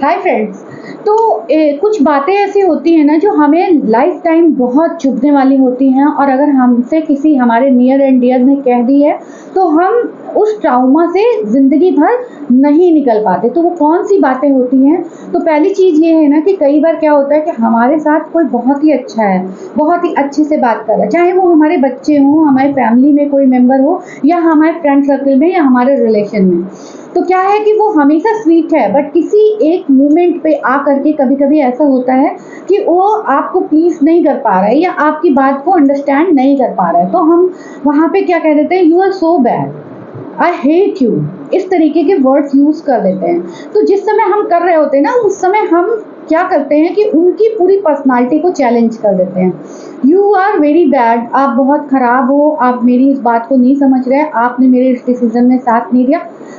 Hi friends. तो कुछ बातें ऐसी होती हैं ना जो हमें लाइफ टाइम बहुत चुभने वाली होती हैं, और अगर हमसे किसी हमारे नियर एंड डियर ने कह दी है तो हम उस ट्राउमा से ज़िंदगी भर नहीं निकल पाते। तो वो कौन सी बातें होती हैं? तो पहली चीज़ ये है ना कि कई बार क्या होता है कि हमारे साथ कोई बहुत ही अच्छा है, बहुत ही अच्छे से बात कर रहा है, चाहे वो हमारे बच्चे हों, हमारे फैमिली में कोई मेंबर हो, या हमारे फ्रेंड सर्कल में, या हमारे रिलेशन में। तो क्या है कि वो हमेशा स्वीट है, बट किसी एक मोमेंट पे आकर के कभी कभी ऐसा होता है कि वो आपको प्लीज नहीं कर पा रहा है, या आपकी बात को अंडरस्टैंड नहीं कर पा रहा है। तो हम वहाँ पे क्या कह देते हैं, you are so bad, I hate you, इस तरीके के वर्ड्स यूज कर देते हैं। तो जिस समय हम कर रहे होते हैं ना, उस समय हम क्या करते हैं कि उनकी पूरी पर्सनालिटी को चैलेंज कर देते हैं। यू आर वेरी बैड, आप बहुत खराब हो, आप मेरी इस बात को नहीं समझ रहे, आपने मेरे इस डिसीजन में साथ नहीं दिया।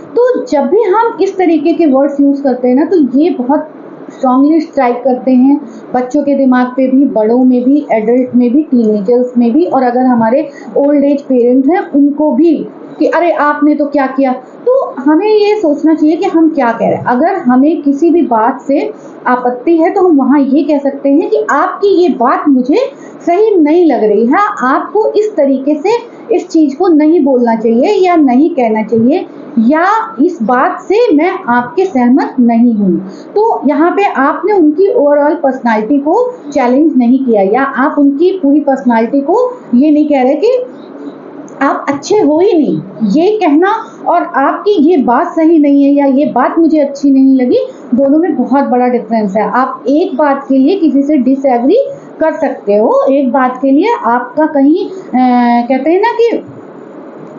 तो जब भी हम इस तरीके के वर्ड्स यूज करते हैं ना, तो ये बहुत स्ट्रांगली स्ट्राइक करते हैं बच्चों के दिमाग पे भी, बड़ों में भी, एडल्ट में भी, टीनेजर्स में भी, और अगर हमारे ओल्ड एज पेरेंट्स हैं उनको भी, कि अरे आपने तो क्या किया। तो हमें ये सोचना चाहिए कि हम क्या कह रहे हैं। अगर हमें किसी भी बात से आपत्ति है तो हम वहाँ ये कह सकते हैं कि आपकी ये बात मुझे सही नहीं लग रही है, आपको इस तरीके से इस चीज़ को नहीं बोलना चाहिए या नहीं कहना चाहिए, या इस बात से मैं आपके सहमत नहीं हूँ। तो यहाँ पे आपने उनकी ओवरऑल पर्सनालिटी को चैलेंज नहीं किया, या आप उनकी पूरी पर्सनालिटी को ये नहीं कह रहे कि आप अच्छे हो ही नहीं, ये कहना और आपकी ये बात सही नहीं है या ये बात मुझे अच्छी नहीं लगी, दोनों में बहुत बड़ा डिफरेंस है। आप एक बात के लिए किसी से डिसएग्री कर सकते हो, एक बात के लिए आपका कहीं कहते हैं ना कि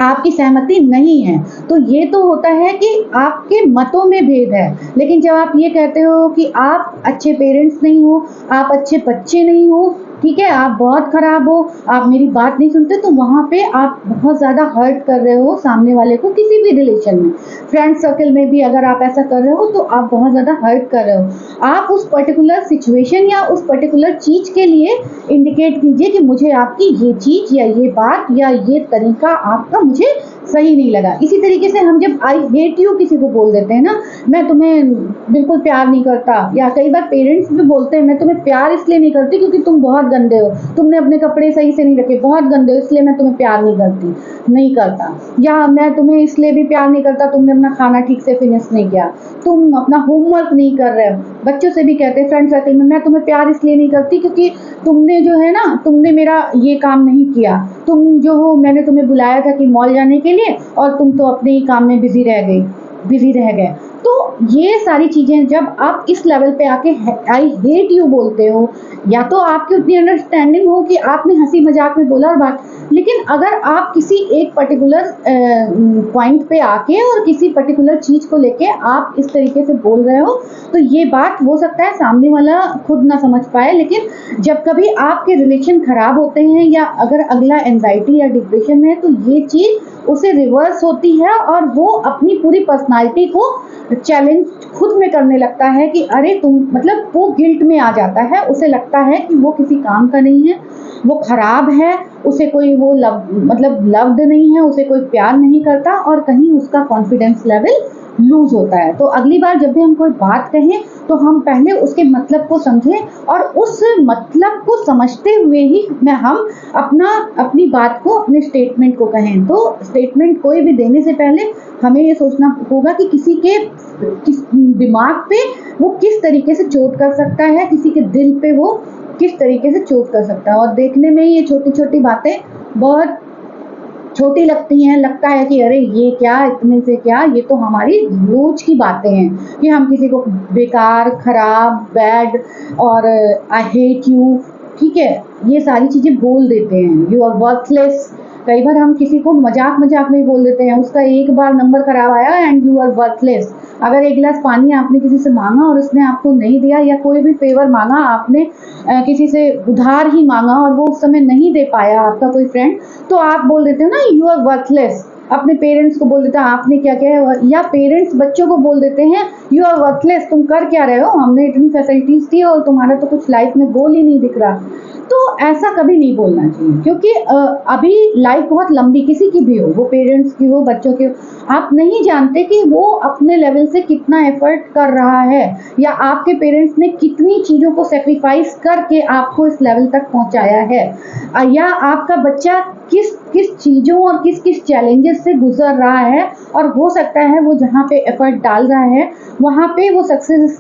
आपकी सहमति नहीं है, तो ये तो होता है कि आपके मतों में भेद है। लेकिन जब आप ये कहते हो कि आप अच्छे पेरेंट्स नहीं हो, आप अच्छे बच्चे नहीं हो, ठीक है, आप बहुत खराब हो, आप मेरी बात नहीं सुनते, तो वहाँ पे आप बहुत ज़्यादा हर्ट कर रहे हो सामने वाले को। किसी भी रिलेशन में, फ्रेंड सर्कल में भी अगर आप ऐसा कर रहे हो तो आप बहुत ज़्यादा हर्ट कर रहे हो। आप उस पर्टिकुलर सिचुएशन या उस पर्टिकुलर चीज़ के लिए इंडिकेट कीजिए कि मुझे आपकी ये चीज़ या ये बात या ये तरीका आपका मुझे सही नहीं लगा। इसी तरीके से हम जब आई हेट यू किसी को बोल देते हैं ना, मैं तुम्हें बिल्कुल प्यार नहीं करता, या कई बार पेरेंट्स भी बोलते हैं मैं तुम्हें प्यार इसलिए नहीं करती क्योंकि तुम बहुत गंदे हो, तुमने अपने कपड़े सही से नहीं रखे, बहुत गंदे हो, इसलिए मैं तुम्हें प्यार नहीं करती, नहीं करता। या मैं तुम्हें इसलिए भी प्यार नहीं करता, तुमने अपना खाना ठीक से फिनिश नहीं किया, तुम अपना होमवर्क नहीं कर रहे हो। बच्चों से भी कहते हैं फ्रेंड सर्कल में, मैं तुम्हें प्यार इसलिए नहीं करती क्योंकि तुमने जो है ना, तुमने मेरा ये काम नहीं किया, तुम जो हो, मैंने तुम्हें बुलाया था कि मॉल जाने के लिए और तुम तो अपने ही काम में बिजी रह गए। तो ये सारी चीज़ें जब आप इस लेवल पे आके आई हेट यू बोलते हो, या तो आपकी उतनी अंडरस्टैंडिंग हो कि आपने हंसी मजाक में बोला और बात, लेकिन अगर आप किसी एक पर्टिकुलर पॉइंट पे आके और किसी पर्टिकुलर चीज़ को लेके आप इस तरीके से बोल रहे हो, तो ये बात हो सकता है सामने वाला खुद ना समझ पाए। लेकिन जब कभी आपके रिलेशन खराब होते हैं, या अगर अगला एंजाइटी या डिप्रेशन में है, तो ये चीज़ उसे रिवर्स होती है और वो अपनी पूरी पर्सनालिटी को चैलेंज खुद में करने लगता है कि अरे तुम, मतलब वो गिल्ट में आ जाता है, उसे लगता है कि वो किसी काम का नहीं है, वो खराब है, उसे कोई वो लव्ड नहीं है, उसे कोई प्यार नहीं करता, और कहीं उसका कॉन्फिडेंस लेवल लूज होता है। तो अगली बार जब भी हम कोई बात कहें तो हम पहले उसके मतलब को समझें, और उस मतलब को समझते हुए ही हम अपनी बात को, अपने स्टेटमेंट को कहें। तो स्टेटमेंट कोई भी देने से पहले हमें ये सोचना होगा कि किसी के दिमाग पे वो किस तरीके से चोट कर सकता है, किसी के दिल पे वो किस तरीके से चोट कर सकता है। और देखने में ये छोटी छोटी बातें बहुत छोटी लगती हैं, लगता है कि अरे ये क्या, इतने से क्या, ये तो हमारी रोज की बातें हैं कि हम किसी को बेकार, खराब, बैड और आई हेट यू, ठीक है, ये सारी चीज़ें बोल देते हैं, यू आर वर्थलेस। कई बार हम किसी को मजाक मजाक में ही बोल देते हैं, उसका एक बार नंबर खराब आया एंड यू आर वर्थलेस। अगर एक गिलास पानी आपने किसी से मांगा और उसने आपको नहीं दिया, या कोई भी फेवर मांगा आपने, किसी से उधार ही मांगा और वो उस समय नहीं दे पाया आपका कोई फ्रेंड, तो आप बोल देते हो ना यू आर वर्थलेस। अपने पेरेंट्स को बोल देते हैं आपने क्या किया, या पेरेंट्स बच्चों को बोल देते हैं यू आर वर्थलेस, तुम कर क्या रहे हो, हमने इतनी फैसिलिटीज दी और तुम्हारा तो कुछ लाइफ में गोल ही नहीं दिख रहा। तो ऐसा कभी नहीं बोलना चाहिए, क्योंकि अभी लाइफ बहुत लंबी, किसी की भी हो, वो पेरेंट्स की हो, बच्चों की हो, आप नहीं जानते कि वो अपने लेवल से कितना एफर्ट कर रहा है, या आपके पेरेंट्स ने कितनी चीज़ों को सेक्रीफाइस करके आपको इस लेवल तक पहुंचाया है, या आपका बच्चा किस किस चीज़ों और किस किस चैलेंजेस से गुजर रहा है, और हो सकता है वो जहाँ पे एफर्ट डाल रहा है वहाँ पे वो सक्सेस